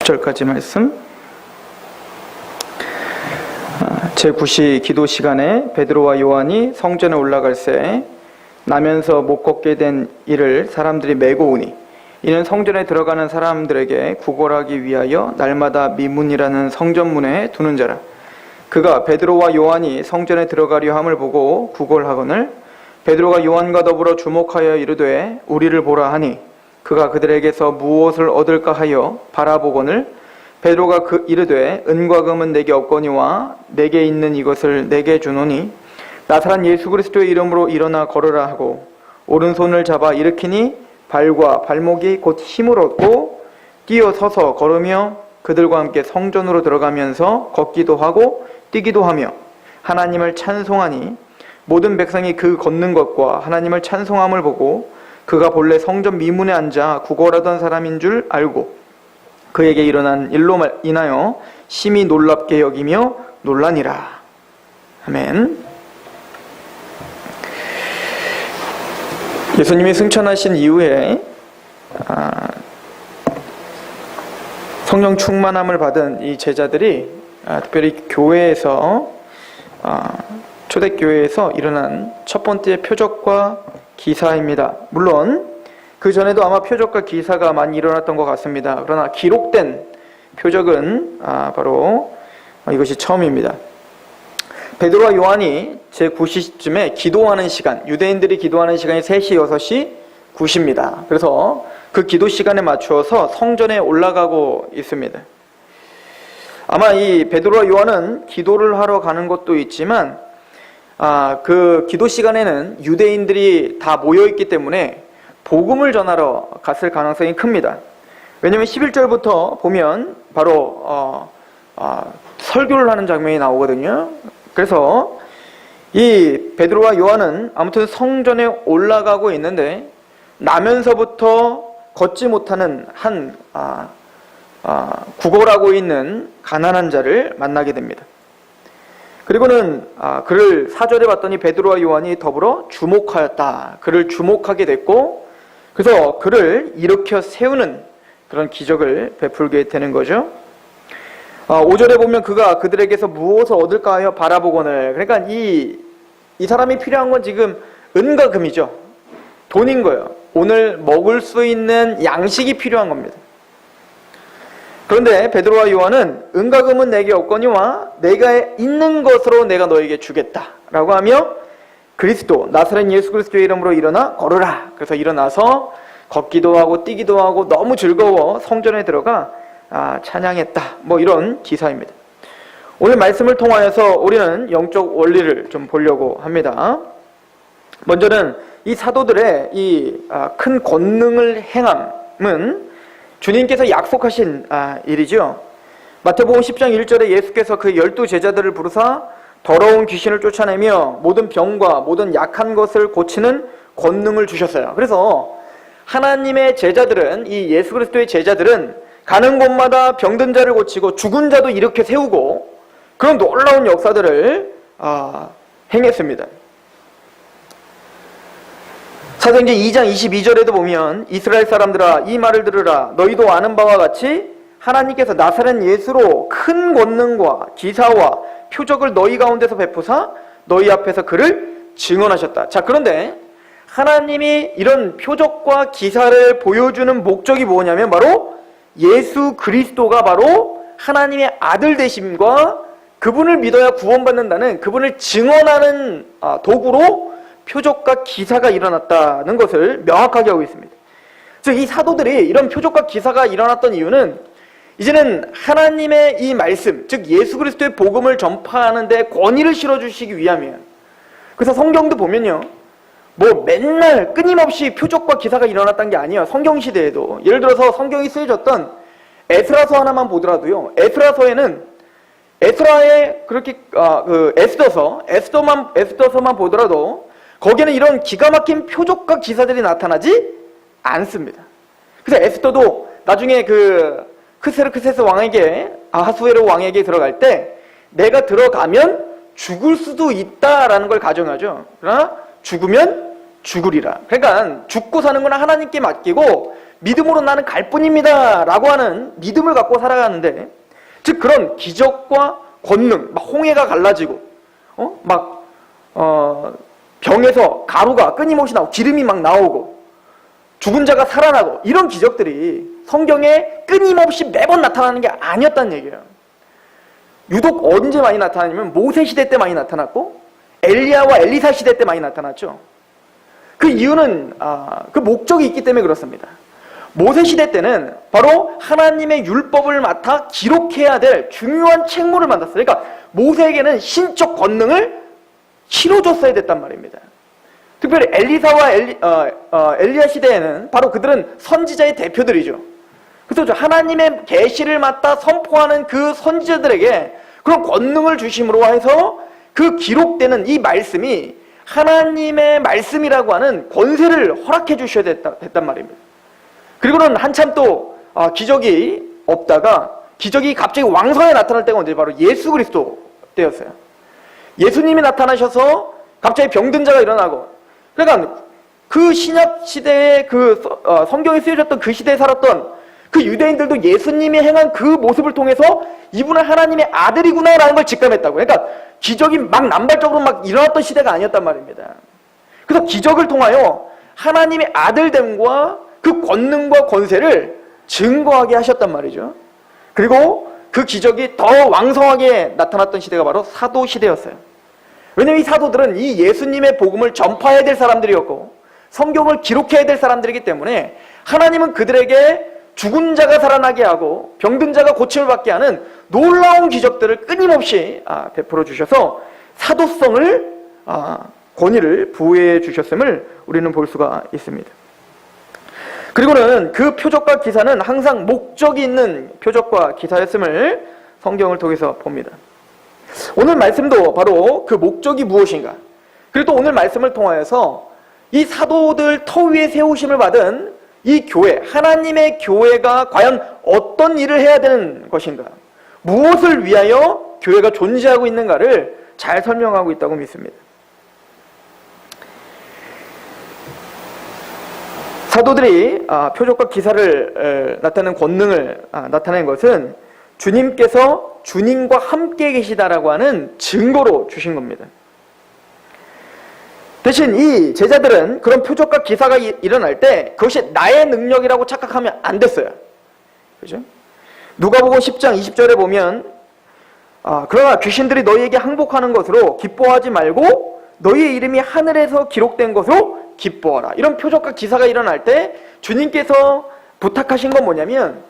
절까지 말씀. 제9시 기도 시간에 베드로와 요한이 성전에 올라갈 새 나면서 못 걷게 된 이를 사람들이 메고 오니 이는 성전에 들어가는 사람들에게 구걸하기 위하여 날마다 미문이라는 성전문에 두는 자라. 그가 베드로와 요한이 성전에 들어가려 함을 보고 구걸하거늘 베드로가 요한과 더불어 주목하여 이르되 우리를 보라 하니 그가 그들에게서 무엇을 얻을까 하여 바라보거늘 베드로가 이르되 은과 금은 내게 없거니와 내게 있는 이것을 내게 주노니 나사렛 예수 그리스도의 이름으로 일어나 걸으라 하고 오른손을 잡아 일으키니 발과 발목이 곧 힘을 얻고 뛰어 서서 걸으며 그들과 함께 성전으로 들어가면서 걷기도 하고 뛰기도 하며 하나님을 찬송하니 모든 백성이 그 걷는 것과 하나님을 찬송함을 보고 그가 본래 성전 미문에 앉아 구걸하던 사람인 줄 알고 그에게 일어난 일로 인하여 심히 놀랍게 여기며 놀라니라. 아멘. 예수님이 승천하신 이후에 성령 충만함을 받은 이 제자들이 특별히 교회에서 초대교회에서 일어난 첫 번째 표적과 기사입니다. 물론 그 전에도 아마 표적과 기사가 많이 일어났던 것 같습니다. 그러나 기록된 표적은 바로 이것이 처음입니다. 베드로와 요한이 제9시쯤에 기도하는 시간, 유대인들이 기도하는 시간이 3시, 6시, 9시입니다. 그래서 그 기도 시간에 맞추어서 성전에 올라가고 있습니다. 아마 이 베드로와 요한은 기도를 하러 가는 것도 있지만 그 기도 시간에는 유대인들이 다 모여있기 때문에 복음을 전하러 갔을 가능성이 큽니다. 왜냐하면 11절부터 보면 바로 설교를 하는 장면이 나오거든요. 그래서 이 베드로와 요한은 아무튼 성전에 올라가고 있는데 나면서부터 걷지 못하는 한 구걸하고 있는 가난한 자를 만나게 됩니다. 그리고는 그를 4절에 봤더니 베드로와 요한이 더불어 주목하였다. 그를 주목하게 됐고 그래서 그를 일으켜 세우는 그런 기적을 베풀게 되는 거죠. 5절에 보면 그가 그들에게서 무엇을 얻을까 하여 바라보거늘. 그러니까 이 사람이 필요한 건 지금 은과 금이죠. 돈인 거예요. 오늘 먹을 수 있는 양식이 필요한 겁니다. 그런데 베드로와 요한은 은과 금은 내게 없거니와 내가 있는 것으로 내가 너에게 주겠다 라고 하며 그리스도 나사렛 예수 그리스도의 이름으로 일어나 걸으라. 그래서 일어나서 걷기도 하고 뛰기도 하고 너무 즐거워 성전에 들어가 찬양했다. 뭐 이런 기사입니다. 오늘 말씀을 통하여서 우리는 영적 원리를 좀 보려고 합니다. 먼저는 이 사도들의 이 큰 권능을 행함은 주님께서 약속하신 일이죠. 마태복음 10장 1절에 예수께서 그 12제자들을 부르사 더러운 귀신을 쫓아내며 모든 병과 모든 약한 것을 고치는 권능을 주셨어요. 그래서 하나님의 제자들은, 이 예수 그리스도의 제자들은 가는 곳마다 병든 자를 고치고 죽은 자도 일으켜 세우고 그런 놀라운 역사들을 행했습니다. 사도행전 2장 22절에도 보면 이스라엘 사람들아 이 말을 들으라. 너희도 아는 바와 같이 하나님께서 나사렛 예수로 큰 권능과 기사와 표적을 너희 가운데서 베푸사 너희 앞에서 그를 증언하셨다. 자, 그런데 하나님이 이런 표적과 기사를 보여주는 목적이 뭐냐면 바로 예수 그리스도가 바로 하나님의 아들 되심과 그분을 믿어야 구원받는다는 그분을 증언하는 도구로 표적과 기사가 일어났다는 것을 명확하게 하고 있습니다. 즉 이 사도들이 이런 표적과 기사가 일어났던 이유는 이제는 하나님의 이 말씀, 즉 예수 그리스도의 복음을 전파하는 데 권위를 실어주시기 위함이에요. 그래서 성경도 보면요, 뭐 맨날 끊임없이 표적과 기사가 일어났던 게 아니에요. 성경시대에도 예를 들어서 성경이 쓰여졌던 에스라서 하나만 보더라도요, 에스라서에는 에스라의 그렇게 에스더서만 보더라도 거기에는 이런 기가 막힌 표적과 기사들이 나타나지 않습니다. 그래서 에스더도 나중에 그 크세르크세스 왕에게 아하수에로 왕에게 들어갈 때 내가 들어가면 죽을 수도 있다라는 걸 가정하죠. 그러나 죽으면 죽으리라. 그러니까 죽고 사는 건 하나님께 맡기고 믿음으로 나는 갈 뿐입니다 라고 하는 믿음을 갖고 살아가는데, 즉 그런 기적과 권능, 막 홍해가 갈라지고 병에서 가루가 끊임없이 나오고 기름이 막 나오고 죽은 자가 살아나고 이런 기적들이 성경에 끊임없이 매번 나타나는 게 아니었다는 얘기예요. 유독 언제 많이 나타나냐면 모세 시대 때 많이 나타났고 엘리야와 엘리사 시대 때 많이 나타났죠. 그 이유는 그 목적이 있기 때문에 그렇습니다. 모세 시대 때는 바로 하나님의 율법을 맡아 기록해야 될 중요한 책무를 맡았어요. 그러니까 모세에게는 신적 권능을 실어줬어야 됐단 말입니다. 특별히 엘리사와 엘리야 시대에는 바로 그들은 선지자의 대표들이죠. 그래서 하나님의 계시를 맡아 선포하는 그 선지자들에게 그런 권능을 주심으로 해서 그 기록되는 이 말씀이 하나님의 말씀이라고 하는 권세를 허락해 주셔야 됐단 말입니다. 그리고는 한참 또 기적이 없다가 기적이 갑자기 왕성하게 나타날 때가 언제? 바로 예수 그리스도 때였어요. 예수님이 나타나셔서 갑자기 병든 자가 일어나고, 그러니까 그 신약 시대에 성경에 쓰여졌던 그 시대에 살았던 그 유대인들도 예수님이 행한 그 모습을 통해서 이분은 하나님의 아들이구나라는 걸 직감했다고. 그러니까 기적이 막 남발적으로 막 일어났던 시대가 아니었단 말입니다. 그래서 기적을 통하여 하나님의 아들됨과 그 권능과 권세를 증거하게 하셨단 말이죠. 그리고 그 기적이 더 왕성하게 나타났던 시대가 바로 사도 시대였어요. 왜냐하면 이 사도들은 이 예수님의 복음을 전파해야 될 사람들이었고 성경을 기록해야 될 사람들이기 때문에 하나님은 그들에게 죽은 자가 살아나게 하고 병든 자가 고침을 받게 하는 놀라운 기적들을 끊임없이 베풀어 주셔서 사도성을 권위를 부여해 주셨음을 우리는 볼 수가 있습니다. 그리고는 그 표적과 기사는 항상 목적이 있는 표적과 기사였음을 성경을 통해서 봅니다. 오늘 말씀도 바로 그 목적이 무엇인가, 그리고 또 오늘 말씀을 통하여서 이 사도들 터 위에 세우심을 받은 이 교회, 하나님의 교회가 과연 어떤 일을 해야 되는 것인가, 무엇을 위하여 교회가 존재하고 있는가를 잘 설명하고 있다고 믿습니다. 사도들이 표적과 기사를 나타내는 권능을 나타낸 것은 주님께서 주님과 함께 계시다라고 하는 증거로 주신 겁니다. 대신 이 제자들은 그런 표적과 기사가 일어날 때 그것이 나의 능력이라고 착각하면 안 됐어요. 그죠? 누가복음 10장 20절에 보면 그러나 귀신들이 너희에게 항복하는 것으로 기뻐하지 말고 너희의 이름이 하늘에서 기록된 것으로 기뻐하라. 이런 표적과 기사가 일어날 때 주님께서 부탁하신 건 뭐냐면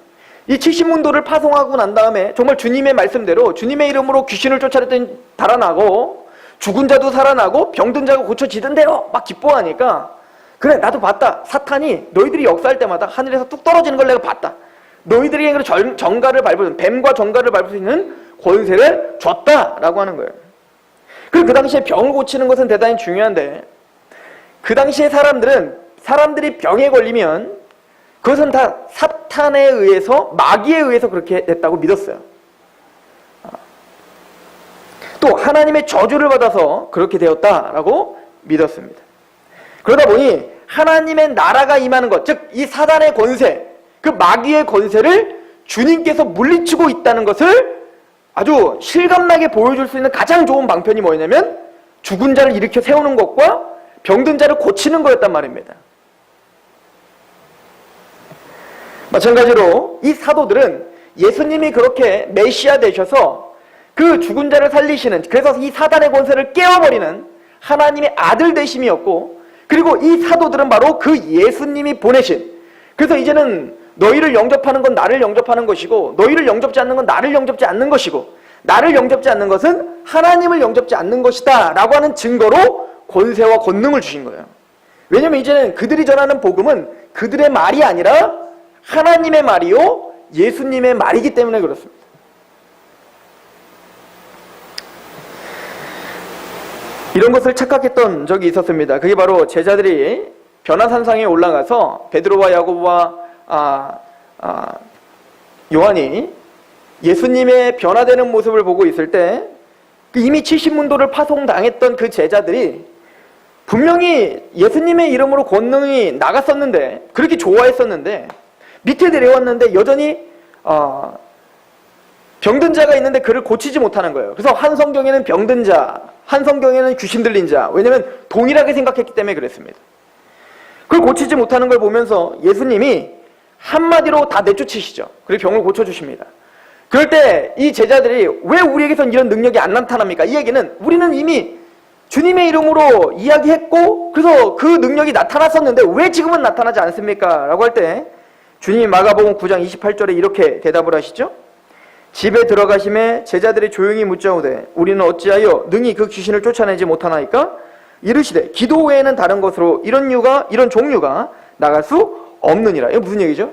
이 70문도를 파송하고 난 다음에 정말 주님의 말씀대로 주님의 이름으로 귀신을 쫓아냈더니 달아나고 죽은 자도 살아나고 병든 자가 고쳐지던데요 막 기뻐하니까, 그래 나도 봤다. 사탄이 너희들이 역사할 때마다 하늘에서 뚝 떨어지는 걸 내가 봤다. 너희들에게 정갈을 밟을, 뱀과 정갈을 밟을 수 있는 권세를 줬다라고 하는 거예요. 그리고 그 당시에 병을 고치는 것은 대단히 중요한데 그 당시에 사람들이 병에 걸리면 그것은 다 사탄에 의해서, 마귀에 의해서 그렇게 됐다고 믿었어요. 또 하나님의 저주를 받아서 그렇게 되었다라고 믿었습니다. 그러다 보니 하나님의 나라가 임하는 것, 즉 이 사단의 권세, 그 마귀의 권세를 주님께서 물리치고 있다는 것을 아주 실감나게 보여줄 수 있는 가장 좋은 방편이 뭐냐면 죽은 자를 일으켜 세우는 것과 병든 자를 고치는 거였단 말입니다. 마찬가지로 이 사도들은 예수님이 그렇게 메시아 되셔서 그 죽은 자를 살리시는, 그래서 이 사단의 권세를 깨워버리는 하나님의 아들 되심이었고, 그리고 이 사도들은 바로 그 예수님이 보내신, 그래서 이제는 너희를 영접하는 건 나를 영접하는 것이고 너희를 영접지 않는 건 나를 영접지 않는 것이고 나를 영접지 않는 것은 하나님을 영접지 않는 것이다 라고 하는 증거로 권세와 권능을 주신 거예요. 왜냐하면 이제는 그들이 전하는 복음은 그들의 말이 아니라 하나님의 말이요 예수님의 말이기 때문에 그렇습니다. 이런 것을 착각했던 적이 있었습니다. 그게 바로 제자들이 변화산상에 올라가서 베드로와 야고보와 요한이 예수님의 변화되는 모습을 보고 있을 때 이미 70문도를 파송당했던 그 제자들이 분명히 예수님의 이름으로 권능이 나갔었는데, 그렇게 좋아했었는데 밑에 내려왔는데 여전히 병든 자가 있는데 그를 고치지 못하는 거예요. 그래서 한 성경에는 병든 자, 한 성경에는 귀신 들린 자, 왜냐하면 동일하게 생각했기 때문에 그랬습니다. 그걸 고치지 못하는 걸 보면서 예수님이 한마디로 다 내쫓으시죠. 그리고 병을 고쳐주십니다. 그럴 때 이 제자들이 왜 우리에게선 이런 능력이 안 나타납니까? 이 얘기는 우리는 이미 주님의 이름으로 이야기했고 그래서 그 능력이 나타났었는데 왜 지금은 나타나지 않습니까? 라고 할 때 주님이 마가복음 9장 28절에 이렇게 대답을 하시죠. 집에 들어가심에 제자들이 조용히 묻자오되 우리는 어찌하여 능히 그 귀신을 쫓아내지 못하나이까? 이르시되 기도 외에는 다른 것으로 이런 종류가 나갈 수 없느니라. 이거 무슨 얘기죠?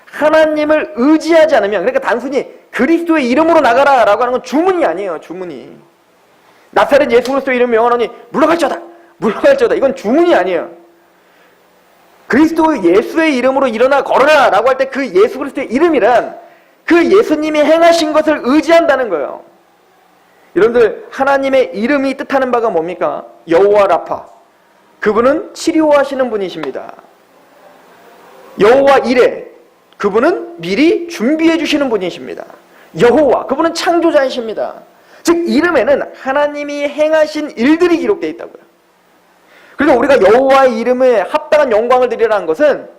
하나님을 의지하지 않으면, 그러니까 단순히 그리스도의 이름으로 나가라 라고 하는 건 주문이 아니에요. 주문이. 나사렛 예수 그리스도의 이름 명하노니 물러갈지어다. 이건 주문이 아니에요. 그리스도 예수의 이름으로 일어나 걸어라 라고 할 때 그 예수 그리스도의 이름이란 그 예수님이 행하신 것을 의지한다는 거예요. 여러분들, 하나님의 이름이 뜻하는 바가 뭡니까? 여호와 라파. 그분은 치료하시는 분이십니다. 여호와 이레. 그분은 미리 준비해 주시는 분이십니다. 여호와. 그분은 창조자이십니다. 즉 이름에는 하나님이 행하신 일들이 기록되어 있다고요. 그래서 우리가 여호와의 이름에 합당한 영광을 드리라는 것은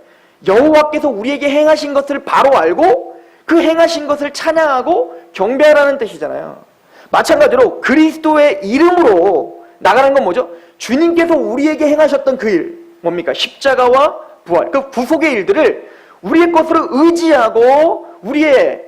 여호와께서 우리에게 행하신 것을 바로 알고 그 행하신 것을 찬양하고 경배하라는 뜻이잖아요. 마찬가지로 그리스도의 이름으로 나가는 건 뭐죠? 주님께서 우리에게 행하셨던 그 일, 뭡니까? 십자가와 부활, 그 구속의 일들을 우리의 것으로 의지하고 우리의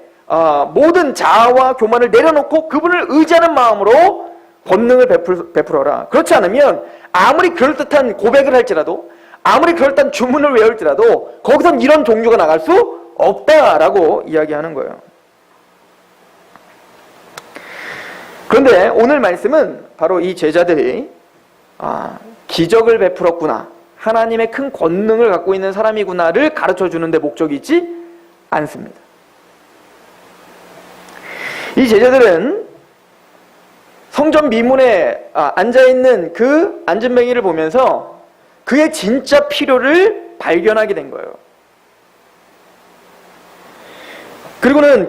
모든 자아와 교만을 내려놓고 그분을 의지하는 마음으로 권능을 베풀어라. 그렇지 않으면 아무리 그럴듯한 고백을 할지라도, 아무리 그럴듯한 주문을 외울지라도 거기선 이런 종류가 나갈 수 없다라고 이야기하는 거예요. 그런데 오늘 말씀은 바로 이 제자들이 기적을 베풀었구나, 하나님의 큰 권능을 갖고 있는 사람이구나를 가르쳐 주는데 목적이 있지 않습니다. 이 제자들은 성전 미문에 앉아있는 그 안진뱅이를 보면서 그의 진짜 필요를 발견하게 된 거예요. 그리고는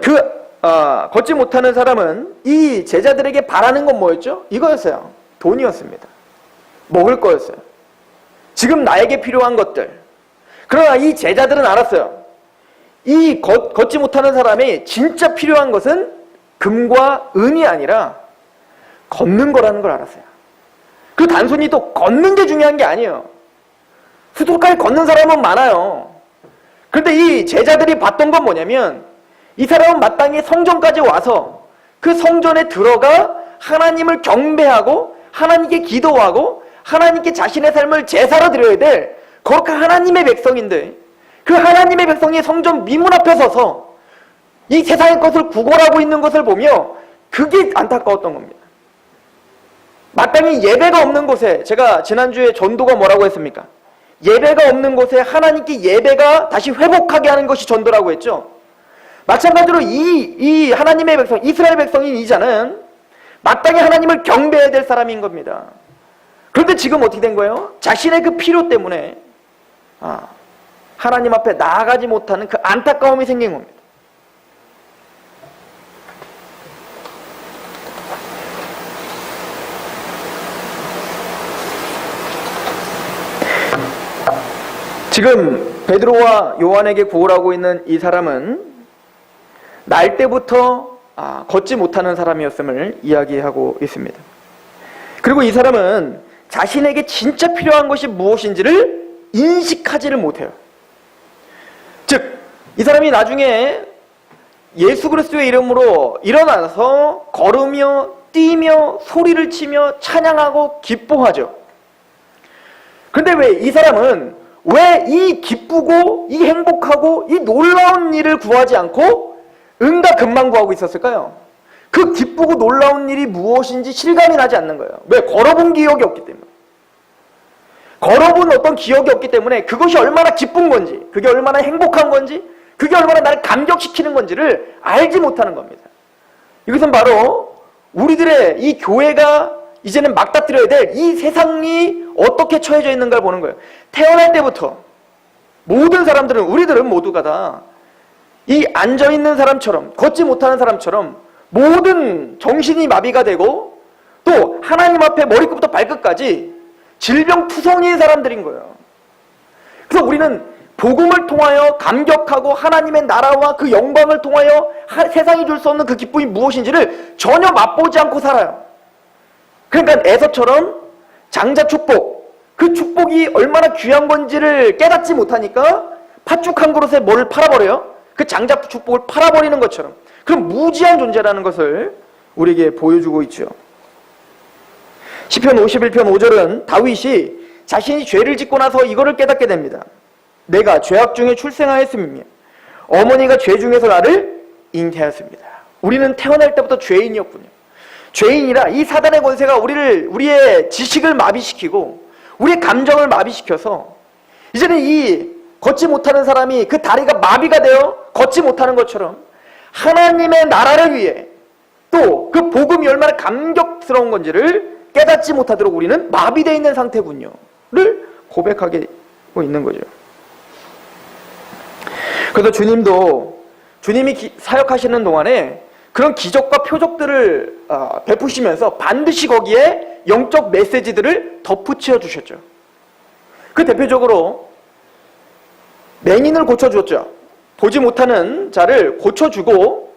걷지 못하는 사람은 이 제자들에게 바라는 건 뭐였죠? 이거였어요. 돈이었습니다. 먹을 거였어요. 지금 나에게 필요한 것들. 그러나 이 제자들은 알았어요. 이 걷지 못하는 사람이 진짜 필요한 것은 금과 은이 아니라 걷는 거라는 걸 알았어요. 그 단순히 또 걷는 게 중요한 게 아니에요. 수도까지 걷는 사람은 많아요. 그런데 이 제자들이 봤던 건 뭐냐면 이 사람은 마땅히 성전까지 와서 그 성전에 들어가 하나님을 경배하고 하나님께 기도하고 하나님께 자신의 삶을 제사로 드려야 될 거룩한 하나님의 백성인데 그 하나님의 백성이 성전 미문 앞에 서서 이 세상의 것을 구걸하고 있는 것을 보며 그게 안타까웠던 겁니다. 마땅히 예배가 없는 곳에, 제가 지난주에 전도가 뭐라고 했습니까? 예배가 없는 곳에 하나님께 예배가 다시 회복하게 하는 것이 전도라고 했죠. 마찬가지로 이 하나님의 백성, 이스라엘 백성인 이 자는 마땅히 하나님을 경배해야 될 사람인 겁니다. 그런데 지금 어떻게 된 거예요? 자신의 그 필요 때문에 하나님 앞에 나아가지 못하는 그 안타까움이 생긴 겁니다. 지금 베드로와 요한에게 구걸하고 있는 이 사람은 날 때부터 걷지 못하는 사람이었음을 이야기하고 있습니다. 그리고 이 사람은 자신에게 진짜 필요한 것이 무엇인지를 인식하지를 못해요. 즉, 이 사람이 나중에 예수 그리스도의 이름으로 일어나서 걸으며 뛰며 소리를 치며 찬양하고 기뻐하죠. 그런데 왜 이 사람은 왜 이 기쁘고 이 행복하고 이 놀라운 일을 구하지 않고 은과 금만 구하고 있었을까요? 그 기쁘고 놀라운 일이 무엇인지 실감이 나지 않는 거예요. 왜? 걸어본 기억이 없기 때문에. 걸어본 어떤 기억이 없기 때문에 그것이 얼마나 기쁜 건지, 그게 얼마나 행복한 건지, 그게 얼마나 나를 감격시키는 건지를 알지 못하는 겁니다. 이것은 바로 우리들의 이 교회가 이제는 맞닥뜨려야 될 이 세상이 어떻게 처해져 있는가를 보는 거예요. 태어날 때부터 모든 사람들은, 우리들은 모두가 다 이 앉아있는 사람처럼, 걷지 못하는 사람처럼 모든 정신이 마비가 되고 또 하나님 앞에 머리끝부터 발끝까지 질병투성이인 사람들인 거예요. 그래서 우리는 복음을 통하여 감격하고 하나님의 나라와 그 영광을 통하여 세상이 줄 수 없는 그 기쁨이 무엇인지를 전혀 맛보지 않고 살아요. 그러니까 에서처럼 장자 축복, 그 축복이 얼마나 귀한 건지를 깨닫지 못하니까 팥죽 한 그릇에 뭐를 팔아버려요? 그 장자 축복을 팔아버리는 것처럼 그럼 무지한 존재라는 것을 우리에게 보여주고 있죠. 시편 51편 5절은 다윗이 자신이 죄를 짓고 나서 이거를 깨닫게 됩니다. 내가 죄악 중에 출생하였으며 어머니가 죄 중에서 나를 잉태하였습니다. 우리는 태어날 때부터 죄인이었군요. 죄인이라 이 사단의 권세가 우리의 지식을 마비시키고 우리의 감정을 마비시켜서 이제는 이 걷지 못하는 사람이 그 다리가 마비가 되어 걷지 못하는 것처럼 하나님의 나라를 위해 또 그 복음이 얼마나 감격스러운 건지를 깨닫지 못하도록 우리는 마비되어 있는 상태군요 를 고백하게 있는 거죠. 그래서 주님이 사역하시는 동안에 그런 기적과 표적들을 베푸시면서 반드시 거기에 영적 메시지들을 덧붙여 주셨죠. 그 대표적으로 맹인을 고쳐주었죠. 보지 못하는 자를 고쳐주고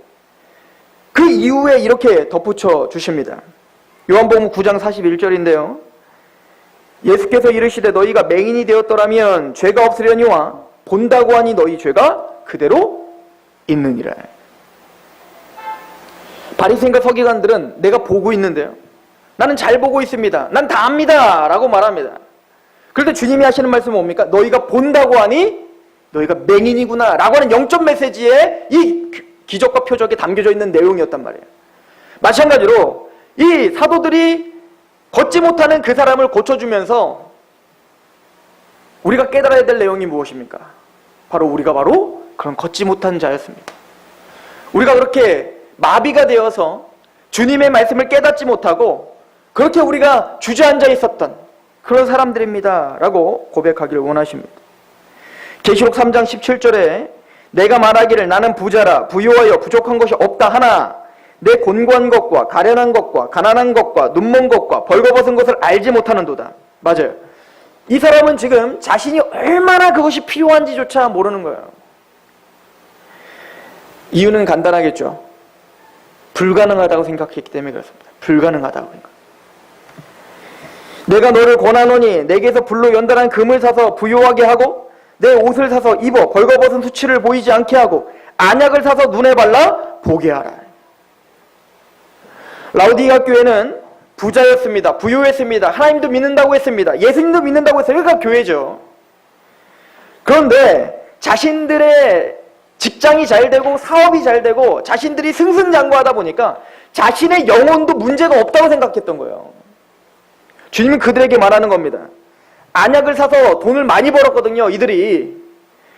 그 이후에 이렇게 덧붙여 주십니다. 요한복음 9장 41절인데요. 예수께서 이르시되 너희가 맹인이 되었더라면 죄가 없으려니와 본다고 하니 너희 죄가 그대로 있느니라. 바리새인과 서기관들은 내가 보고 있는데요. 나는 잘 보고 있습니다. 난 다 압니다. 라고 말합니다. 그런데 주님이 하시는 말씀은 뭡니까? 너희가 본다고 하니 너희가 맹인이구나 라고 하는 영적 메시지에 이 기적과 표적에 담겨져 있는 내용이었단 말이에요. 마찬가지로 이 사도들이 걷지 못하는 그 사람을 고쳐주면서 우리가 깨달아야 될 내용이 무엇입니까? 우리가 바로 그런 걷지 못한 자였습니다. 우리가 그렇게 마비가 되어서 주님의 말씀을 깨닫지 못하고 그렇게 우리가 주저앉아 있었던 그런 사람들입니다 라고 고백하기를 원하십니다. 계시록 3장 17절에 내가 말하기를 나는 부자라 부유하여 부족한 것이 없다 하나 내 곤고한 것과 가련한 것과 가난한 것과 눈먼 것과 벌거벗은 것을 알지 못하는도다. 맞아요. 이 사람은 지금 자신이 얼마나 그것이 필요한지조차 모르는 거예요. 이유는 간단하겠죠. 불가능하다고 생각했기 때문에 그렇습니다. 불가능하다고 생각. 내가 너를 권하노니 내게서 불로 연단한 금을 사서 부유하게 하고 내 옷을 사서 입어 벌거벗은 수치를 보이지 않게 하고 안약을 사서 눈에 발라 보게 하라. 라우디게아 교회는 부자였습니다. 부유했습니다. 하나님도 믿는다고 했습니다. 예수님도 믿는다고 했어요. 그러니까 교회죠. 그런데 자신들의 직장이 잘 되고 사업이 잘 되고 자신들이 승승장구하다 보니까 자신의 영혼도 문제가 없다고 생각했던 거예요. 주님은 그들에게 말하는 겁니다. 안약을 사서 돈을 많이 벌었거든요. 이들이.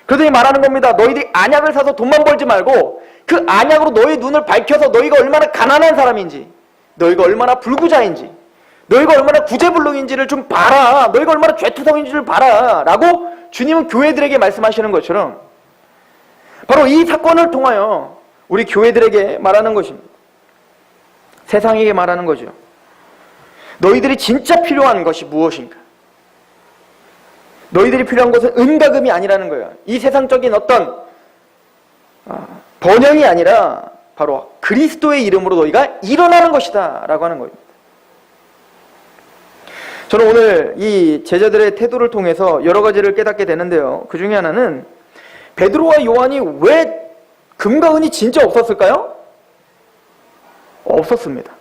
그러더니 말하는 겁니다. 너희들이 안약을 사서 돈만 벌지 말고 그 안약으로 너희 눈을 밝혀서 너희가 얼마나 가난한 사람인지 너희가 얼마나 불구자인지 너희가 얼마나 구제불능인지를 좀 봐라. 너희가 얼마나 죄투성인지를 봐라 라고 주님은 교회들에게 말씀하시는 것처럼 바로 이 사건을 통하여 우리 교회들에게 말하는 것입니다. 세상에게 말하는 거죠. 너희들이 진짜 필요한 것이 무엇인가? 너희들이 필요한 것은 은과 금이 아니라는 거예요. 이 세상적인 어떤 번영이 아니라 바로 그리스도의 이름으로 너희가 일어나는 것이다 라고 하는 겁니다. 저는 오늘 이 제자들의 태도를 통해서 여러 가지를 깨닫게 되는데요. 그 중에 하나는 베드로와 요한이 왜 금과 은이 진짜 없었을까요? 없었습니다.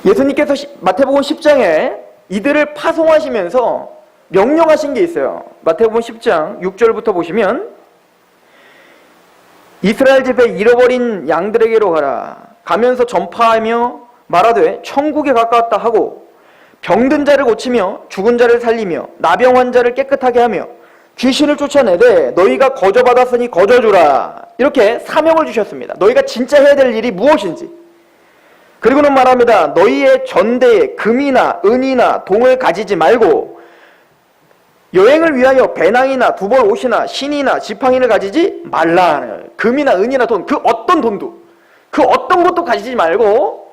예수님께서 마태복음 10장에 이들을 파송하시면서 명령하신 게 있어요. 마태복음 10장 6절부터 보시면 이스라엘 집에 잃어버린 양들에게로 가라. 가면서 전파하며 말하되 천국에 가까웠다 하고 병든 자를 고치며 죽은 자를 살리며 나병 환자를 깨끗하게 하며 귀신을 쫓아내되 너희가 거저받았으니 거저주라. 이렇게 사명을 주셨습니다. 너희가 진짜 해야 될 일이 무엇인지. 그리고는 말합니다. 너희의 전대에 금이나 은이나 동을 가지지 말고 여행을 위하여 배낭이나 두벌 옷이나 신이나 지팡이를 가지지 말라. 금이나 은이나 돈, 그 어떤 돈도, 그 어떤 것도 가지지 말고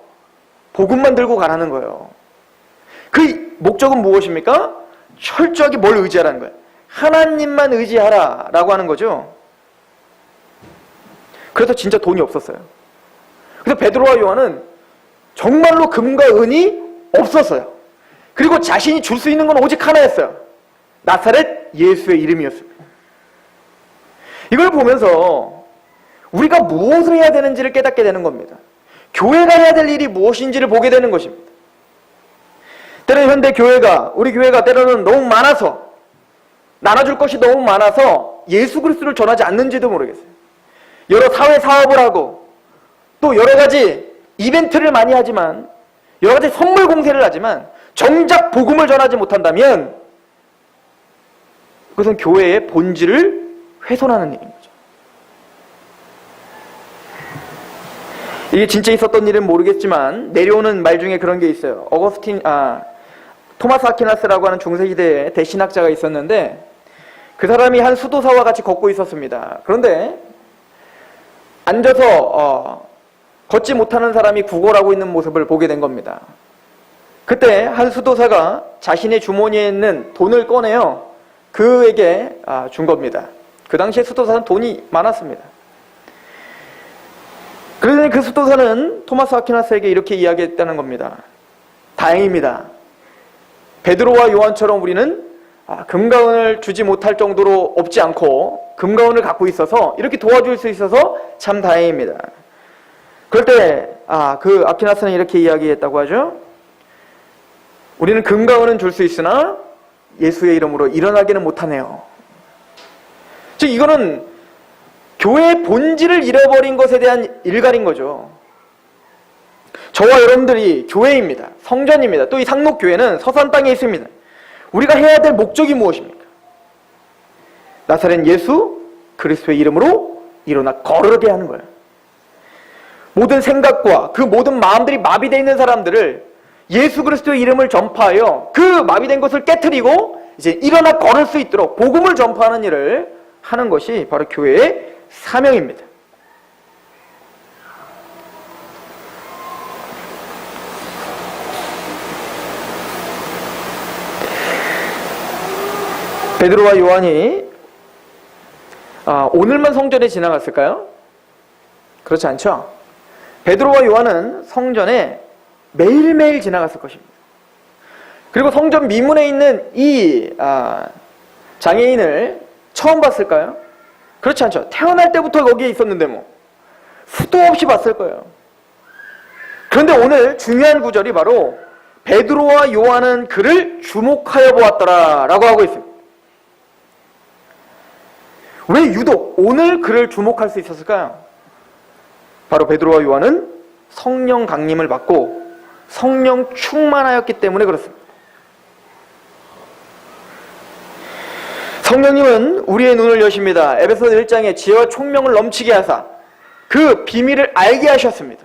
복음만 들고 가라는 거예요. 그 목적은 무엇입니까? 철저하게 뭘 의지하라는 거예요. 하나님만 의지하라 라고 하는 거죠. 그래서 진짜 돈이 없었어요. 그래서 베드로와 요한은 정말로 금과 은이 없었어요. 그리고 자신이 줄 수 있는 건 오직 하나였어요. 나사렛 예수의 이름이었습니다. 이걸 보면서 우리가 무엇을 해야 되는지를 깨닫게 되는 겁니다. 교회가 해야 될 일이 무엇인지를 보게 되는 것입니다. 때로는 현대 교회가, 우리 교회가 때로는 너무 많아서, 나눠줄 것이 너무 많아서 예수 그리스도를 전하지 않는지도 모르겠어요. 여러 사회 사업을 하고 또 여러 가지 이벤트를 많이 하지만, 여러 가지 선물 공세를 하지만 정작 복음을 전하지 못한다면 그것은 교회의 본질을 훼손하는 일인 거죠. 이게 진짜 있었던 일은 모르겠지만 내려오는 말 중에 그런 게 있어요. 토마스 아퀴나스라고 하는 중세시대에 대신학자가 있었는데 그 사람이 한 수도사와 같이 걷고 있었습니다. 그런데 앉아서 걷지 못하는 사람이 구걸하고 있는 모습을 보게 된 겁니다. 그때 한 수도사가 자신의 주머니에 있는 돈을 꺼내요. 그에게 준 겁니다. 그 당시에 수도사는 돈이 많았습니다. 그러더니 그 수도사는 토마스 아퀴나스에게 이렇게 이야기했다는 겁니다. 다행입니다. 베드로와 요한처럼 우리는 금과 은을 주지 못할 정도로 없지 않고 금과 은을 갖고 있어서 이렇게 도와줄 수 있어서 참 다행입니다. 그럴 때 그 아퀴나스는 이렇게 이야기했다고 하죠. 우리는 금과 은은 줄 수 있으나 예수의 이름으로 일어나기는 못하네요. 즉 이거는 교회의 본질을 잃어버린 것에 대한 일갈인 거죠. 저와 여러분들이 교회입니다. 성전입니다. 또 이 상록교회는 서산 땅에 있습니다. 우리가 해야 될 목적이 무엇입니까? 나사렛 예수 그리스도의 이름으로 일어나 걸으게 하는 거예요. 모든 생각과 그 모든 마음들이 마비되어 있는 사람들을 예수 그리스도의 이름을 전파하여 그 마비된 것을 깨트리고 이제 일어나 걸을 수 있도록 복음을 전파하는 일을 하는 것이 바로 교회의 사명입니다. 베드로와 요한이 오늘만 성전에 지나갔을까요? 그렇지 않죠? 베드로와 요한은 성전에 매일매일 지나갔을 것입니다. 그리고 성전 미문에 있는 이 장애인을 처음 봤을까요? 그렇지 않죠. 태어날 때부터 거기에 있었는데 수도 없이 봤을 거예요. 그런데 오늘 중요한 구절이 바로 베드로와 요한은 그를 주목하여 보았더라 라고 하고 있습니다. 왜 유독 오늘 그를 주목할 수 있었을까요? 바로 베드로와 요한은 성령 강림을 받고 성령 충만하였기 때문에 그렇습니다. 성령님은 우리의 눈을 여십니다. 에베소서 1장에 지혜와 총명을 넘치게 하사 그 비밀을 알게 하셨습니다.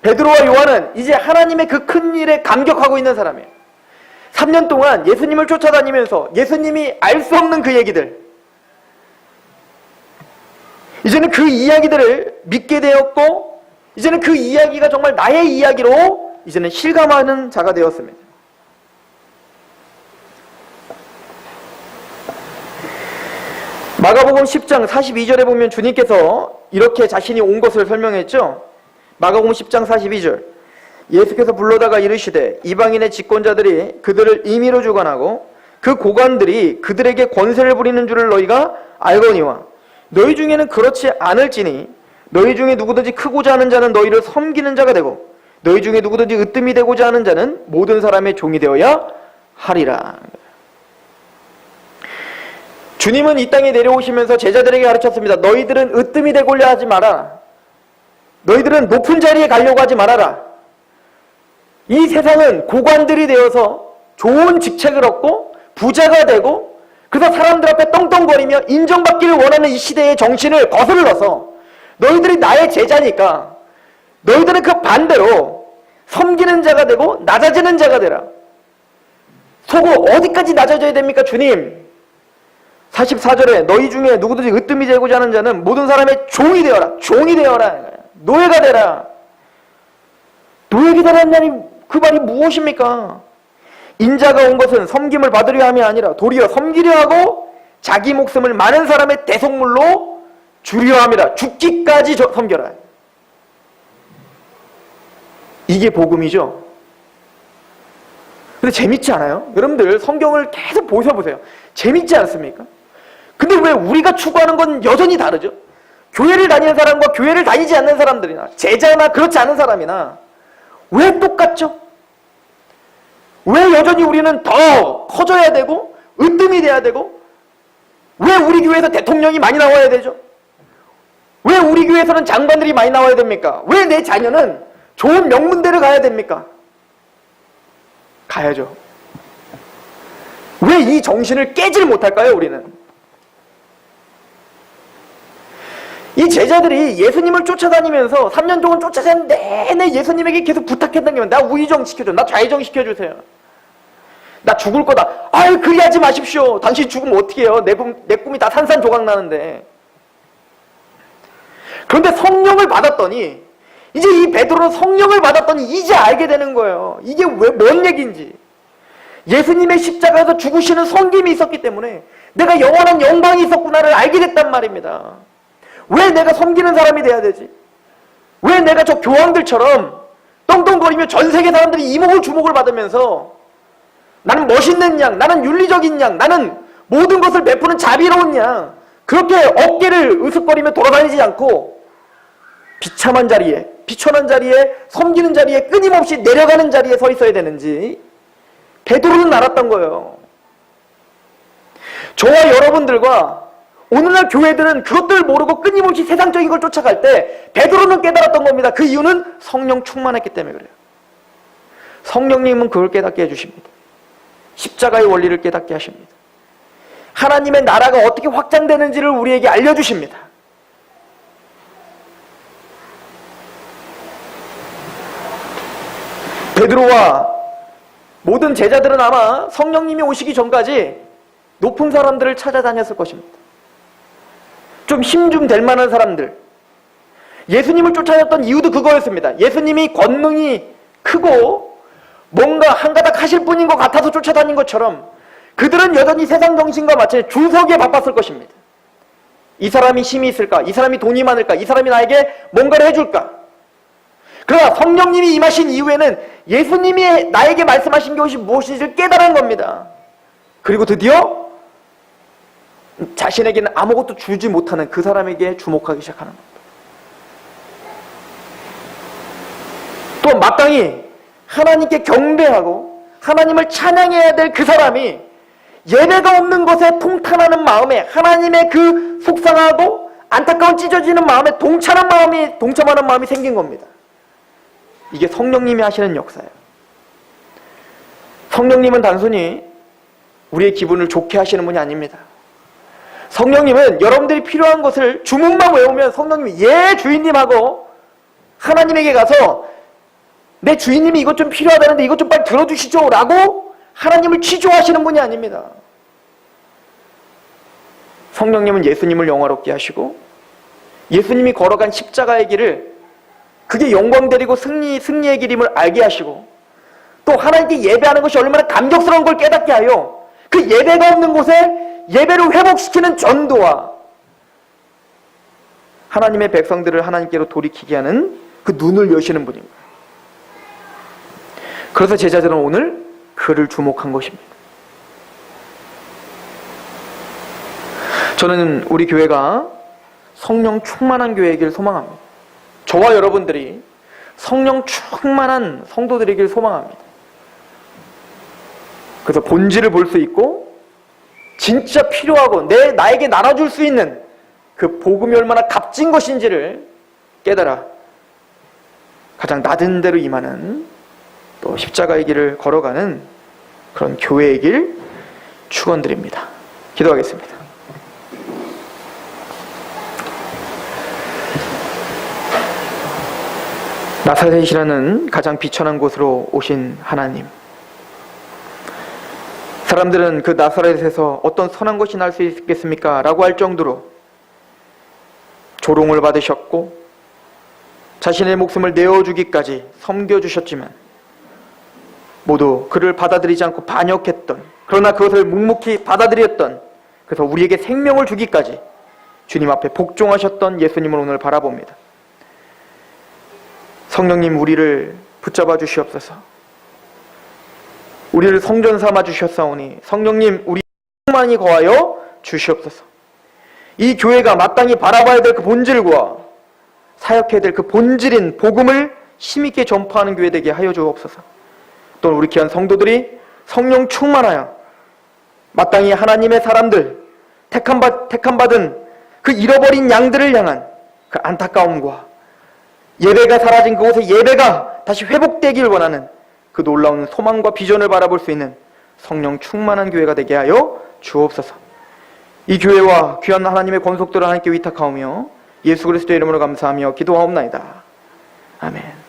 베드로와 요한은 이제 하나님의 그 큰 일에 감격하고 있는 사람이에요. 3년 동안 예수님을 쫓아다니면서 예수님이 알 수 없는 그 얘기들, 이제는 그 이야기들을 믿게 되었고 이제는 그 이야기가 정말 나의 이야기로 이제는 실감하는 자가 되었습니다. 마가복음 10장 42절에 보면 주님께서 이렇게 자신이 온 것을 설명했죠. 마가복음 10장 42절, 예수께서 불러다가 이르시되 이방인의 집권자들이 그들을 임의로 주관하고 그 고관들이 그들에게 권세를 부리는 줄을 너희가 알거니와 너희 중에는 그렇지 않을지니 너희 중에 누구든지 크고자 하는 자는 너희를 섬기는 자가 되고 너희 중에 누구든지 으뜸이 되고자 하는 자는 모든 사람의 종이 되어야 하리라. 주님은 이 땅에 내려오시면서 제자들에게 가르쳤습니다. 너희들은 으뜸이 되고자 하지 말아라. 너희들은 높은 자리에 가려고 하지 말아라. 이 세상은 고관들이 되어서 좋은 직책을 얻고 부자가 되고 그래서 사람들 앞에 떵떵거리며 인정받기를 원하는 이 시대의 정신을 거슬러서 너희들이 나의 제자니까 너희들은 그 반대로 섬기는 자가 되고 낮아지는 자가 되라. 속을 어디까지 낮아져야 됩니까? 주님, 44절에 너희 중에 누구든지 으뜸이 되고자 하는 자는 모든 사람의 종이 되어라. 종이 되어라. 노예가 되라. 노예가 되라는 그 말이 무엇입니까? 인자가 온 것은 섬김을 받으려 함이 아니라 도리어 섬기려 하고 자기 목숨을 많은 사람의 대속물로 주려 함이라. 죽기까지 섬겨라. 이게 복음이죠. 근데 재밌지 않아요? 여러분들 성경을 계속 보셔보세요. 재밌지 않습니까? 근데 왜 우리가 추구하는 건 여전히 다르죠? 교회를 다니는 사람과 교회를 다니지 않는 사람들이나 제자나 그렇지 않은 사람이나 왜 똑같죠? 왜 여전히 우리는 더 커져야 되고 으뜸이 돼야 되고 왜 우리 교회에서 대통령이 많이 나와야 되죠? 왜 우리 교회에서는 장관들이 많이 나와야 됩니까? 왜 내 자녀는 좋은 명문대를 가야 됩니까? 가야죠. 왜 이 정신을 깨질 못할까요, 우리는? 이 제자들이 예수님을 쫓아다니면서 3년 동안 쫓아다니는 내내 예수님에게 계속 부탁했던 게 나 우의정 시켜줘. 나 좌의정 시켜주세요. 나 죽을 거다. 아유, 그리 하지 마십시오. 당신 죽으면 어떻게 해요? 내 꿈이 다 산산조각 나는데. 그런데 성령을 받았더니 이제 이 베드로는 성령을 받았더니 이제 알게 되는 거예요. 이게 왜 뭔 얘기인지. 예수님의 십자가에서 죽으시는 섬김이 있었기 때문에 내가 영원한 영광이 있었구나를 알게 됐단 말입니다. 왜 내가 섬기는 사람이 돼야 되지? 왜 내가 저 교황들처럼 떵떵거리며 전 세계 사람들이 이목을 주목을 받으면서 나는 멋있는 양, 나는 윤리적인 양, 나는 모든 것을 베푸는 자비로운 양, 그렇게 어깨를 으슥거리며 돌아다니지 않고 비참한 자리에, 비천한 자리에, 섬기는 자리에, 끊임없이 내려가는 자리에 서 있어야 되는지 베드로는 알았던 거예요. 저와 여러분들과 오늘날 교회들은 그것들 모르고 끊임없이 세상적인 걸 쫓아갈 때 베드로는 깨달았던 겁니다. 그 이유는 성령 충만했기 때문에 그래요. 성령님은 그걸 깨닫게 해주십니다. 십자가의 원리를 깨닫게 하십니다. 하나님의 나라가 어떻게 확장되는지를 우리에게 알려주십니다. 베드로와 모든 제자들은 아마 성령님이 오시기 전까지 높은 사람들을 찾아다녔을 것입니다. 좀 힘 좀 될 만한 사람들. 예수님을 쫓아다녔던 이유도 그거였습니다. 예수님이 권능이 크고 뭔가 한가닥 하실 분인 것 같아서 쫓아다닌 것처럼 그들은 여전히 세상 정신과 마찬가지 줄 서기에 바빴을 것입니다. 이 사람이 힘이 있을까? 이 사람이 돈이 많을까? 이 사람이 나에게 뭔가를 해줄까? 그러나 성령님이 임하신 이후에는 예수님이 나에게 말씀하신 것이 무엇인지를 깨달은 겁니다. 그리고 드디어 자신에게는 아무것도 주지 못하는 그 사람에게 주목하기 시작하는 겁니다. 또 마땅히 하나님께 경배하고 하나님을 찬양해야 될 그 사람이 예배가 없는 것에 통탄하는 마음에 하나님의 그 속상하고 안타까운 찢어지는 마음에 동참하는 마음이 생긴 겁니다. 이게 성령님이 하시는 역사예요. 성령님은 단순히 우리의 기분을 좋게 하시는 분이 아닙니다. 성령님은 여러분들이 필요한 것을 주문만 외우면 성령님이 예 주인님 하고 하나님에게 가서 내 주인님이 이것 좀 필요하다는데 이것 좀 빨리 들어주시죠 라고 하나님을 취조하시는 분이 아닙니다. 성령님은 예수님을 영화롭게 하시고 예수님이 걸어간 십자가의 길을 그게 영광되리고 승리의 길임을 알게 하시고 또 하나님께 예배하는 것이 얼마나 감격스러운 걸 깨닫게 하여 그 예배가 없는 곳에 예배를 회복시키는 전도와 하나님의 백성들을 하나님께로 돌이키게 하는 그 눈을 여시는 분인 거예요. 그래서 제자들은 오늘 그를 주목한 것입니다. 저는 우리 교회가 성령 충만한 교회이길 소망합니다. 저와 여러분들이 성령 충만한 성도들이길 소망합니다. 그래서 본질을 볼 수 있고 진짜 필요하고 나에게 나눠줄 수 있는 그 복음이 얼마나 값진 것인지를 깨달아 가장 낮은 데로 임하는 또 십자가의 길을 걸어가는 그런 교회의 길 축원드립니다. 기도하겠습니다. 나사렛이라는 가장 비천한 곳으로 오신 하나님, 사람들은 그 나사렛에서 어떤 선한 것이 날 수 있겠습니까? 라고 할 정도로 조롱을 받으셨고 자신의 목숨을 내어주기까지 섬겨주셨지만 모두 그를 받아들이지 않고 반역했던, 그러나 그것을 묵묵히 받아들였던, 그래서 우리에게 생명을 주기까지 주님 앞에 복종하셨던 예수님을 오늘 바라봅니다. 성령님, 우리를 붙잡아 주시옵소서. 우리를 성전 삼아 주셨사오니 성령님, 우리 충만히 거하여 주시옵소서. 이 교회가 마땅히 바라봐야 될 그 본질과 사역해야 될 그 본질인 복음을 힘있게 전파하는 교회 되게 하여 주옵소서. 또는 우리 귀한 성도들이 성령 충만하여 마땅히 하나님의 사람들, 택함받은 그 잃어버린 양들을 향한 그 안타까움과 예배가 사라진 그곳에 예배가 다시 회복되길 원하는 그 놀라운 소망과 비전을 바라볼 수 있는 성령 충만한 교회가 되게 하여 주옵소서. 이 교회와 귀한 하나님의 권속들을 하나님께 위탁하오며 예수 그리스도의 이름으로 감사하며 기도하옵나이다. 아멘.